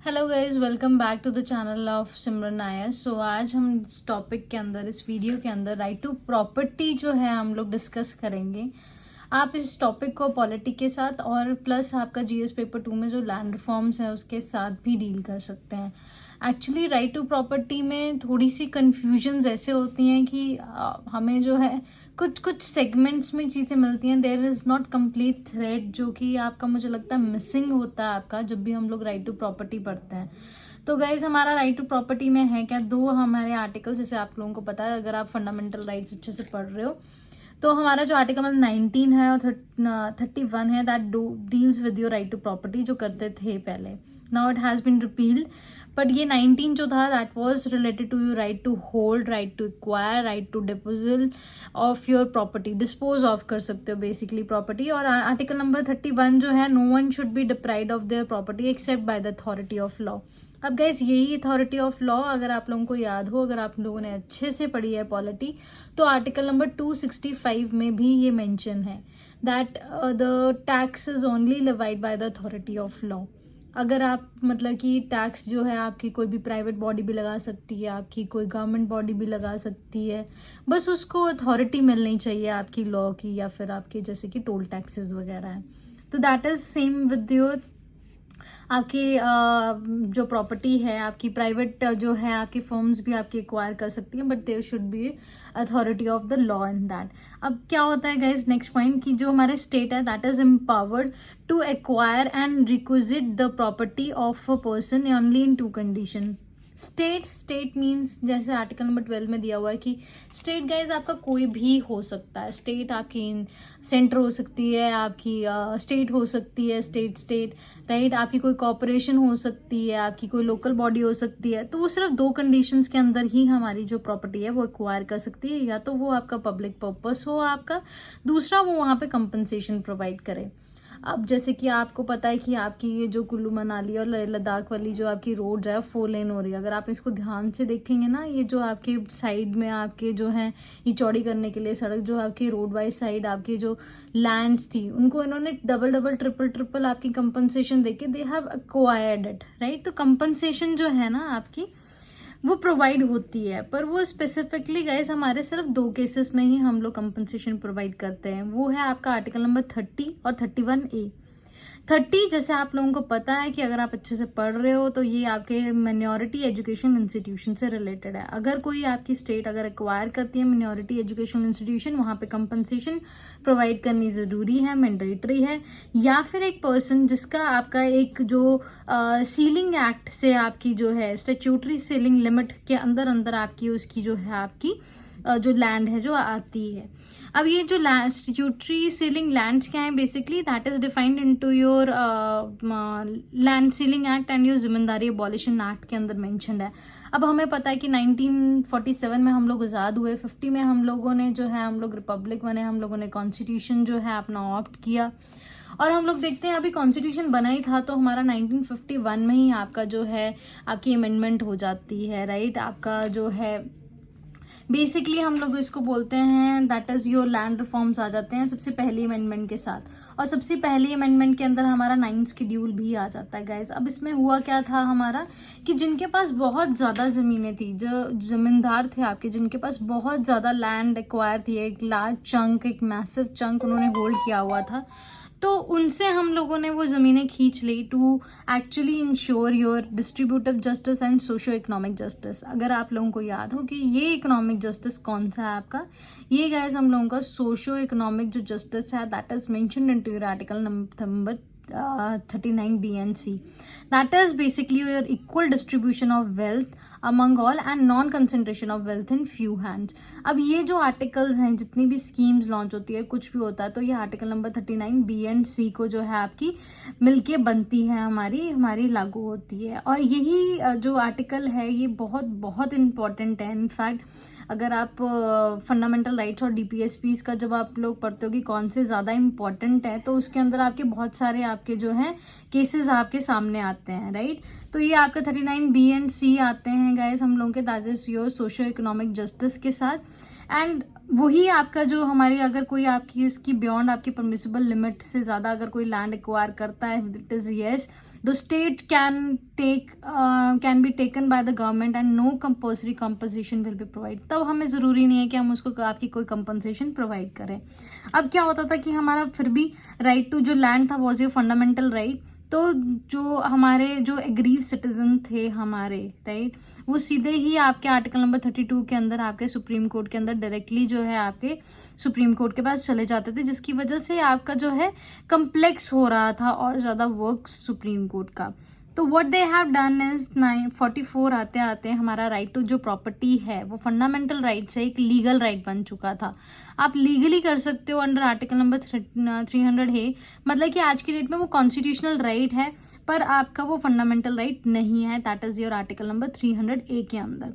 Hello guys, welcome back to the channel of Simran Nair. So आज हम इस टॉपिक के अंदर, इस वीडियो के अंदर राइट टू प्रॉपर्टी जो है हम लोग डिस्कस करेंगे। आप इस टॉपिक को पॉलिटी के साथ और प्लस आपका जीएस पेपर 2 में जो लैंड रिफॉर्म्स है उसके साथ भी डील कर सकते हैं। एक्चुअली राइट टू प्रॉपर्टी में थोड़ी सी कन्फ्यूजन्स ऐसे होती हैं कि हमें जो है कुछ कुछ सेगमेंट्स में चीज़ें मिलती हैं। There is not complete thread जो कि आपका मुझे लगता है मिसिंग होता है आपका जब भी हम लोग राइट टू प्रॉपर्टी पढ़ते हैं। तो गाइज हमारा राइट टू प्रॉपर्टी में है क्या, दो हमारे आर्टिकल्स, जैसे आप लोगों को पता है अगर आप फंडामेंटल राइट्स अच्छे से पढ़ रहे हो तो हमारा जो आर्टिकल 19 है और 31 है, that deals with your right to property जो करते थे पहले। Now it has been repealed, but ये 19 जो था that was related to your right to hold, right to acquire, right to disposal of your property, dispose of कर सकते हो बेसिकली प्रॉपर्टी। और आर्टिकल नंबर 31 जो है, no one should be deprived of their property except by the authority of law. अब guys यही authority of law अगर आप लोगों को याद हो, अगर आप लोगों ने अच्छे से पढ़ी है पॉलिटी, तो आर्टिकल नंबर 265 में भी ये मेंशन है that the tax is only levied bye the authority of law. अगर आप मतलब कि टैक्स जो है आपकी कोई भी प्राइवेट बॉडी भी लगा सकती है, आपकी कोई गवर्नमेंट बॉडी भी लगा सकती है, बस उसको अथॉरिटी मिलनी चाहिए आपकी लॉ की, या फिर आपके जैसे कि टोल टैक्सेस वगैरह है। तो that is same with your आपकी जो प्रॉपर्टी है, आपकी प्राइवेट जो है आपकी फर्म्स भी आपकी एक्वायर कर सकती हैं, but there should be authority of the law in that. अब क्या होता है गाइज, नेक्स्ट पॉइंट कि जो हमारे स्टेट है that is empowered to acquire and requisite the property of a person only in 2 condition. State means जैसे article number 12 में दिया हुआ है कि स्टेट गाइज आपका कोई भी हो सकता है। स्टेट आपकी सेंटर हो सकती है, आपकी स्टेट हो सकती है, स्टेट राइट, आपकी कोई कॉर्पोरेशन हो सकती है, आपकी कोई लोकल बॉडी हो सकती है। तो वो सिर्फ 2 कंडीशंस के अंदर ही हमारी जो प्रॉपर्टी है वो एक्वायर कर सकती है, या तो वो आपका पब्लिक पर्पस हो आपका, दूसरा वो वहाँ पे कंपनसेशन प्रोवाइड करे। अब जैसे कि आपको पता है कि आपकी ये जो कुल्लू मनाली और लद्दाख वाली जो आपकी रोड्स है 4 लेन हो रही है। अगर आप इसको ध्यान से देखेंगे ना, ये जो आपके साइड में आपके जो है ये चौड़ी करने के लिए सड़क, जो आपके रोड वाइज साइड आपकी जो लैंड्स थी उनको इन्होंने डबल ट्रिपल आपकी कंपनसेशन देके they have acquired it, right. तो कंपनसेशन जो है ना आपकी वो प्रोवाइड होती है, पर वो स्पेसिफिकली गाइस हमारे सिर्फ 2 केसेस में ही हम लोग कंपनसेशन प्रोवाइड करते हैं। वो है आपका आर्टिकल नंबर 30 और 31A। 30 जैसे आप लोगों को पता है कि अगर आप अच्छे से पढ़ रहे हो तो ये आपके माइनॉरिटी एजुकेशन इंस्टीट्यूशन से रिलेटेड है। अगर कोई आपकी स्टेट अगर एक्वायर करती है माइनॉरिटी एजुकेशन इंस्टीट्यूशन, वहाँ पे कंपनसेशन प्रोवाइड करनी ज़रूरी है, मैंडेटरी है। या फिर एक पर्सन जिसका आपका एक जो सीलिंग एक्ट से आपकी जो है स्टैट्यूटरी सीलिंग लिमिट के अंदर आपकी उसकी जो है आपकी जो लैंड है जो आती है। अब ये जो स्टैट्यूटरी सीलिंग लैंड्स क्या है, basically that is defined into your land ceiling act and your जिम्मेदारी अबॉलिशन एक्ट के अंदर मेंशन्ड है। अब हमें पता है कि 1947 में हम लोग आज़ाद हुए, 50 में हम लोगों ने जो है हम लोग रिपब्लिक बने, हम लोगों ने कॉन्स्टिट्यूशन जो है अपना ऑप्ट किया। और हम लोग देखते हैं अभी कॉन्स्टिट्यूशन बना ही था तो हमारा 1951 में ही आपका जो है आपकी अमेंडमेंट हो जाती है, राइट। आपका जो है बेसिकली हम लोग इसको बोलते हैं that is your land reforms आ जाते हैं सबसे पहली अमेंडमेंट के साथ। और सबसे पहली अमेंडमेंट के अंदर हमारा 9th शेड्यूल भी आ जाता है गाइज। अब इसमें हुआ क्या था हमारा कि जिनके पास बहुत ज़्यादा ज़मीनें थी, जो जमींदार थे आपके, जिनके पास बहुत ज़्यादा लैंड एक्वायर थी, एक लार्ज चंक, एक मैसिव चंक उन्होंने होल्ड किया हुआ था, तो उनसे हम लोगों ने वो ज़मीनें खींच ली to actually ensure your distributive justice and socio economic justice. अगर आप लोगों को याद हो कि ये इकोनॉमिक जस्टिस कौन सा है आपका, ये गाइस हम लोगों का सोशो इकोनॉमिक जो जस्टिस है that is mentioned into your article number 39B and C. That is basically your equal distribution of wealth among all and non-concentration of wealth in few hands. अब ये जो articles हैं, जितनी भी schemes launch होती है, कुछ भी होता है, तो ये article number 39B and C को जो है आपकी मिलके बनती है, हमारी लागू होती है। और यही जो आर्टिकल है ये बहुत बहुत इम्पॉर्टेंट है। इनफैक्ट अगर आप फंडामेंटल राइट्स और डीपीएसपीज का जब आप लोग पढ़ते हो कि कौन से ज़्यादा इम्पॉर्टेंट है, तो उसके अंदर आपके बहुत सारे आपके जो हैं केसेस आपके सामने आते हैं, राइट। तो ये आपका 39B and C आते हैं गाइस हम लोगों के, that is your socio economic justice के साथ। एंड वही आपका जो हमारी अगर कोई आपकी इसकी बियॉन्ड आपकी परमिसिबल लिमिट से ज़्यादा अगर कोई लैंड एक्वायर करता है, it is yes the state can be taken by the government and no compulsory compensation will be provide. तब हमें ज़रूरी नहीं है कि हम उसको आपकी कोई कंपनसेशन प्रोवाइड करें। अब क्या होता था कि हमारा फिर भी राइट टू जो लैंड था वॉज ए फंडामेंटल राइट। तो जो हमारे जो एग्रीव सिटीजन थे हमारे राइट, वो सीधे ही आपके आर्टिकल नंबर 32 के अंदर आपके सुप्रीम कोर्ट के अंदर डायरेक्टली जो है आपके सुप्रीम कोर्ट के पास चले जाते थे, जिसकी वजह से आपका जो है कम्प्लेक्स हो रहा था और ज़्यादा वर्क सुप्रीम कोर्ट का। तो what they have done is 944 आते आते हमारा राइट टू जो प्रॉपर्टी है वो फंडामेंटल राइट से एक लीगल राइट बन चुका था। आप लीगली कर सकते हो अंडर आर्टिकल नंबर 300 है, मतलब कि आज की डेट में वो कॉन्स्टिट्यूशनल राइट है पर आपका वो फंडामेंटल राइट नहीं है, that is your article number 300A के अंदर।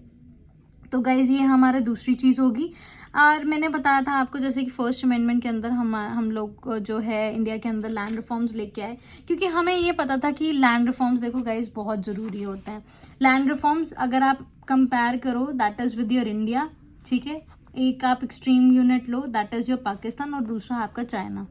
तो गाइज ये हमारे दूसरी चीज़ होगी। और मैंने बताया था आपको जैसे कि फर्स्ट अमेंडमेंट के अंदर हम लोग जो है इंडिया के अंदर लैंड रिफॉर्म्स लेके आए, क्योंकि हमें ये पता था कि लैंड रिफॉर्म्स देखो गाइज बहुत ज़रूरी होते हैं। लैंड रिफॉर्म्स अगर आप कंपेयर करो that is with your India, ठीक है, एक आप extreme unit low that is your Pakistan और दूसरा आपका चाइना।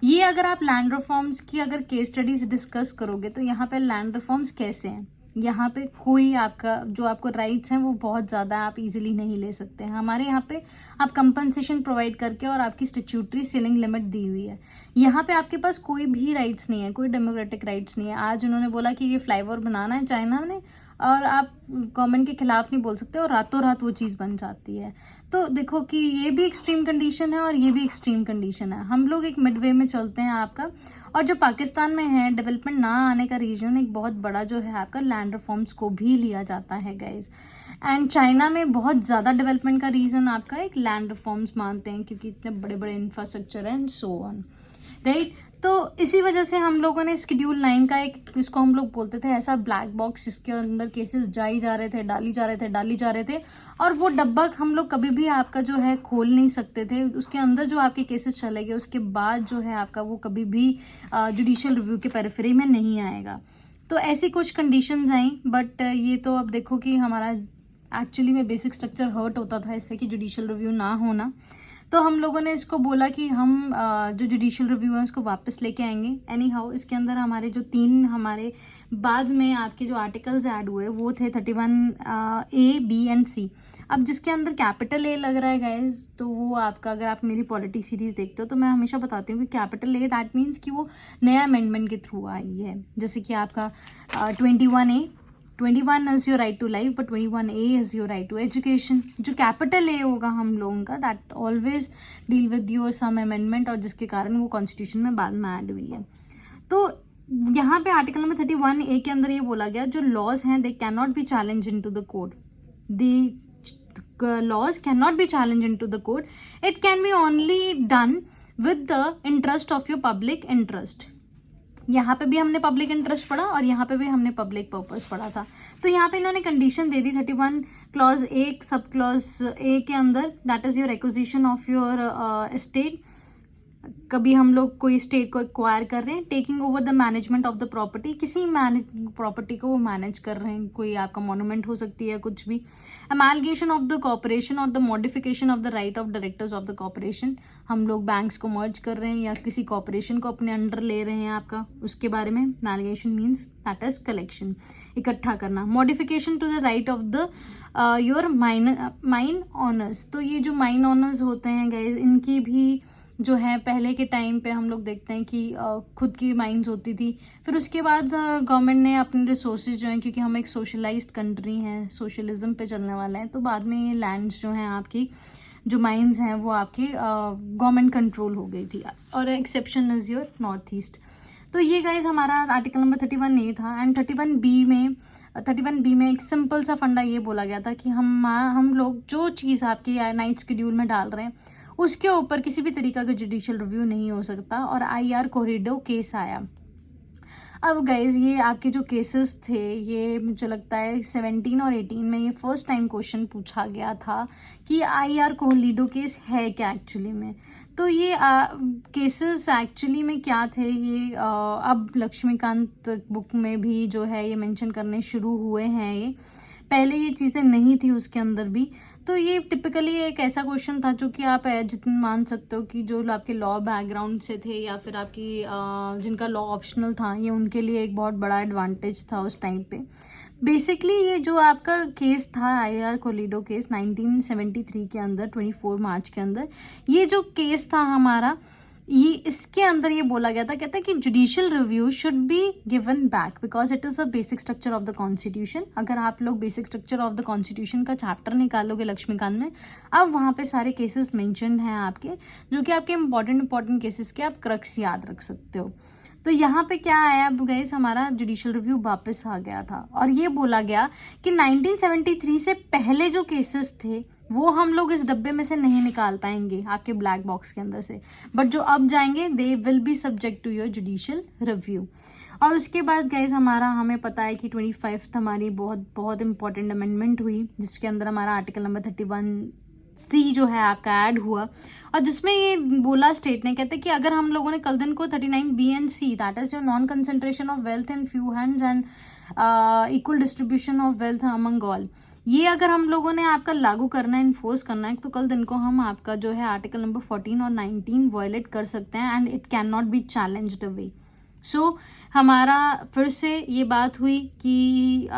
ये अगर आप लैंड रिफॉर्म्स की अगर केस स्टडीज डिस्कस करोगे तो यहाँ पे लैंड रिफॉर्म्स कैसे हैं, यहाँ पे कोई आपका जो आपको राइट्स हैं वो बहुत ज़्यादा आप इजीली नहीं ले सकते हैं। हमारे यहाँ पे आप कंपनसेशन प्रोवाइड करके और आपकी स्टैट्यूटरी सीलिंग लिमिट दी हुई है। यहाँ पे आपके पास कोई भी राइट्स नहीं है, कोई डेमोक्रेटिक राइट्स नहीं है। आज उन्होंने बोला कि ये फ्लाईओवर बनाना है चाइना ने और आप गवर्नमेंट के खिलाफ नहीं बोल सकते और रातों रात वो चीज़ बन जाती है। तो देखो कि ये भी एक्सट्रीम कंडीशन है और ये भी एक्सट्रीम कंडीशन है। हम लोग एक मिडवे में चलते हैं आपका। और जो पाकिस्तान में है डेवलपमेंट ना आने का रीजन एक बहुत बड़ा जो है आपका लैंड रिफॉर्म्स को भी लिया जाता है गाइज। एंड चाइना में बहुत ज़्यादा डेवलपमेंट का रीज़न आपका एक लैंड रिफॉर्म्स मानते हैं क्योंकि इतने बड़े बड़े इंफ्रास्ट्रक्चर हैं एंड सो ऑन, राइट। तो इसी वजह से हम लोगों ने शेड्यूल 9 का एक, जिसको हम लोग बोलते थे ऐसा ब्लैक बॉक्स, जिसके अंदर केसेस डाली जा रहे थे और वो डब्बा हम लोग कभी भी आपका जो है खोल नहीं सकते थे। उसके अंदर जो आपके केसेस चले गए उसके बाद जो है आपका वो कभी भी जुडिशियल रिव्यू के पेरिफेरी में नहीं आएगा। तो ऐसी कुछ कंडीशंस आई, बट ये तो अब देखो कि हमारा एक्चुअली में बेसिक स्ट्रक्चर हर्ट होता था इससे कि जुडिशियल रिव्यू ना होना। तो हम लोगों ने इसको बोला कि हम जो जुडिशियल रिव्यू है उसको वापस लेके आएंगे। एनी हाउ इसके अंदर हमारे जो 3 हमारे बाद में आपके जो आर्टिकल्स ऐड हुए वो थे 31A, B एंड C। अब जिसके अंदर कैपिटल A लग रहा है गाइज, तो वो आपका अगर आप मेरी पॉलिटी सीरीज देखते हो तो मैं हमेशा बताती हूँ कि कैपिटल A दैट मीन्स कि वो नया अमेंडमेंट के थ्रू आई है। जैसे कि आपका 21 is your right to life but 21A is your right to education. जो कैपिटल A होगा हम लोगों का that always deal with your some amendment और जिसके कारण वो कॉन्स्टिट्यूशन में बाद में ऐड हुई है। तो यहाँ पे आर्टिकल नंबर 31A के अंदर ये बोला गया जो लॉज हैं they can not be challenge in to the court, the laws can not be challenge in to the court, it can be only done with the interest of your public interest. यहाँ पे भी हमने public interest पढ़ा और यहाँ पे भी हमने पब्लिक पर्पस पढ़ा था। तो यहाँ पे इन्होंने condition they the 31 clause 1 sub clause A के अंदर, that is your acquisition of your state. कभी हम लोग कोई स्टेट को एक्वायर कर रहे हैं, taking over the management of the property, किसी प्रॉपर्टी को वो मैनेज कर रहे हैं, कोई आपका मॉन्यूमेंट हो सकती है कुछ भी। अमालगेशन ऑफ द कॉर्पोरेशन और the modification of the right of directors of the corporation, हम लोग बैंक्स को मर्ज कर रहे हैं या किसी कॉर्पोरेशन को अपने अंडर ले रहे हैं आपका, उसके बारे में amalgamation means that is collection, इकट्ठा करना। Modification to the right of the your mine owners, तो ये जो माइन ऑनर्स होते हैं गाइज इनकी भी जो है पहले के टाइम पे हम लोग देखते हैं कि खुद की माइंस होती थी, फिर उसके बाद गवर्नमेंट ने अपने रिसोर्सेज जो हैं, क्योंकि हम एक सोशलाइज्ड कंट्री हैं, सोशलिज्म पे चलने वाला है, तो बाद में ये लैंड्स जो हैं आपकी जो माइंस हैं वो आपकी गवर्नमेंट कंट्रोल हो गई थी। और exception is your north east. तो ये गाइज हमारा आर्टिकल नंबर 31A था। एंड 31B में एक सिंपल सा फंडा ये बोला गया था कि हम लोग जो चीज़ आपकी नाइट शेड्यूल में डाल रहे हैं उसके ऊपर किसी भी तरीका का जुडिशियल रिव्यू नहीं हो सकता। और IR कोरिडोर केस आया। अब गाइज ये आपके जो केसेस थे ये मुझे लगता है 17 और 18 में ये फर्स्ट टाइम क्वेश्चन पूछा गया था कि IR कोलिडो केस है क्या एक्चुअली में। तो ये केसेस एक्चुअली में क्या थे ये अब लक्ष्मीकांत बुक में भी जो है ये मेंशन करने शुरू हुए हैं। ये पहले ये चीज़ें नहीं थी उसके अंदर भी। तो ये टिपिकली एक ऐसा क्वेश्चन था जो कि आप जितना मान सकते हो कि जो आपके लॉ बैकग्राउंड से थे या फिर आपकी जिनका लॉ ऑप्शनल था, ये उनके लिए एक बहुत बड़ा एडवांटेज था उस टाइम पे। बेसिकली ये जो आपका केस था IR कोलिडो केस 1973 के अंदर 24 मार्च के अंदर, ये जो केस था हमारा, ये इसके अंदर ये बोला गया था, कहता है कि judicial review should be given back because it is a basic structure of the constitution. अगर आप लोग basic structure of the constitution का चैप्टर निकालोगे लक्ष्मीकांत में, अब वहाँ पे सारे केसेस मेंशन हैं आपके, जो कि आपके इंपॉर्टेंट केसेस के आप क्रक्स याद रख सकते हो। तो यहाँ पे क्या आया अब गाइस, हमारा जुडिशियल रिव्यू वापस आ गया था और ये बोला गया कि 1973 से पहले जो केसेस थे वो हम लोग इस डब्बे में से नहीं निकाल पाएंगे आपके ब्लैक बॉक्स के अंदर से, बट जो अब जाएंगे they will be subject to your judicial review. और उसके बाद गाइस हमें पता है कि 25 हमारी बहुत इंपॉर्टेंट अमेंडमेंट हुई, जिसके अंदर हमारा आर्टिकल नंबर 31C जो है आपका ऐड हुआ, और जिसमें ये बोला स्टेट ने, कहते हैं कि अगर हम लोगों ने कल दिन को 39B and C that is your non concentration of wealth in few hands and equal distribution of wealth among all, ये अगर हम लोगों ने आपका लागू करना है, इन्फोर्स करना है, तो कल दिन को हम आपका जो है आर्टिकल नंबर 14 और 19 वायलेट कर सकते हैं and it can not be challenged away. So हमारा फिर से ये बात हुई कि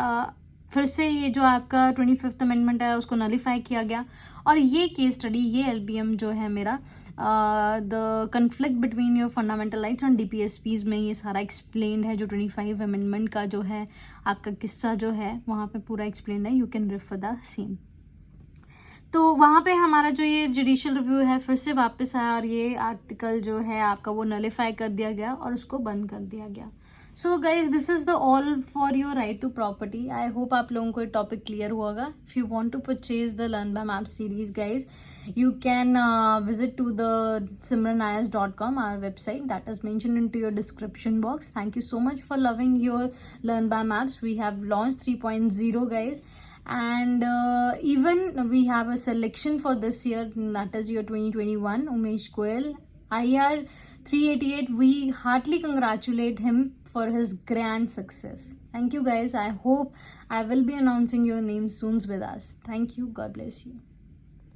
फिर से ये जो आपका 25th अमेंडमेंट है उसको नलीफाई किया गया, और ये केस स्टडी, ये LBM जो है मेरा the conflict between your fundamental rights on DPSPs में ये सारा एक्सप्लेन्ड है। जो 25 अमेंडमेंट का जो है आपका किस्सा जो है वहाँ पे पूरा एक्सप्लेन्ड है, you can refer the same. तो वहाँ पे हमारा जो ये जुडिशियल रिव्यू है फिर से वापस आया और ये आर्टिकल जो है आपका वो नलीफाई कर दिया गया और उसको बंद कर दिया गया। So guys this is the all for your right to property. I hope आप लोगों को ये टॉपिक क्लियर होगा। If you want to purchase the learn by maps series guys, you can visit to the simranayas.com, our website that is mentioned into your description box. Thank you so much for loving your Learn by Maps. We have launched 3.0 guys, and even we have a selection for this year, that is your 2021 Umesh Goel IR 388. We heartily congratulate him for his grand success. Thank you guys. I hope I will be announcing your name soon with us. Thank you. God bless you.